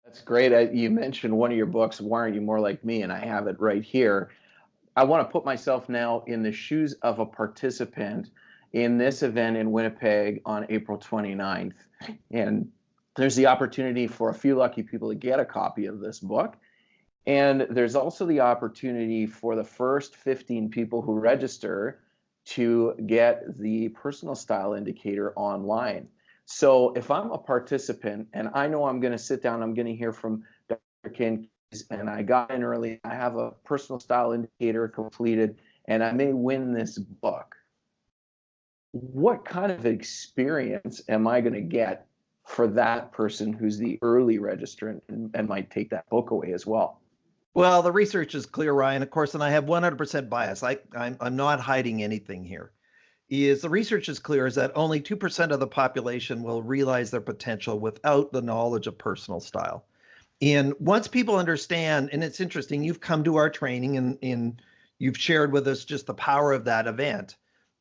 That's great. You mentioned one of your books, Why Aren't You More Like Me? And I have it right here. I want to put myself now in the shoes of a participant in this event in Winnipeg on April 29th. And there's the opportunity for a few lucky people to get a copy of this book. And there's also the opportunity for the first 15 people who register to get the personal style indicator online. So if I'm a participant and I know I'm going to sit down, I'm going to hear from Dr. Keis, and I got in early, I have a personal style indicator completed, and I may win this book. What kind of experience am I going to get for that person who's the early registrant and might take that book away as well? Well, the research is clear, Ryan, of course, and I have 100% bias. I'm not hiding anything here. The research is clear is that only 2% of the population will realize their potential without the knowledge of personal style. And once people understand, and it's interesting, you've come to our training and you've shared with us just the power of that event,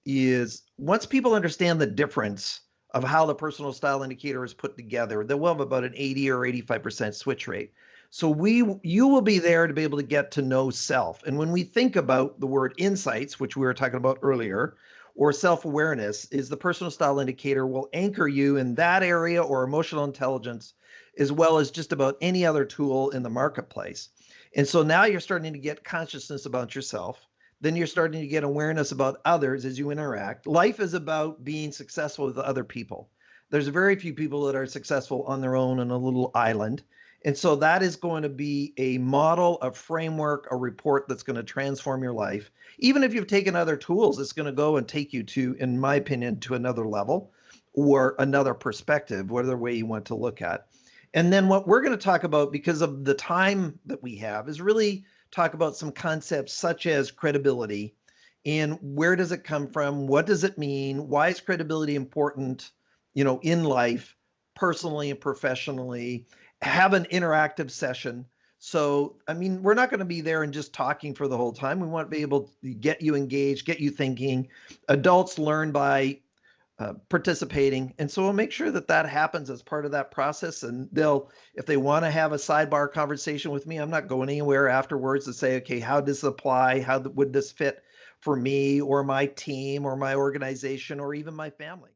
is once people understand the difference of how the personal style indicator is put together, then we'll have about an 80 or 85% switch rate. So you will be there to be able to get to know self. And when we think about the word insights, which we were talking about earlier, or self-awareness, is the personal style indicator will anchor you in that area or emotional intelligence, as well as just about any other tool in the marketplace. And so now you're starting to get consciousness about yourself. Then you're starting to get awareness about others as you interact. Life is about being successful with other people. There's very few people that are successful on their own on a little island. And so that is going to be a model, a framework, a report that's going to transform your life. Even if you've taken other tools, it's going to go and take you to, in my opinion, to another level or another perspective, whatever way you want to look at. And then what we're going to talk about, because of the time that we have, is really talk about some concepts such as credibility and where does it come from? What does it mean? Why is credibility important, in life, personally and professionally? Have an interactive session. So, we're not going to be there and just talking for the whole time. We want to be able to get you engaged, get you thinking. Adults learn by participating. And so we'll make sure that that happens as part of that process. And if they want to have a sidebar conversation with me, I'm not going anywhere afterwards to say, okay, how does this apply? How would this fit for me or my team or my organization or even my family?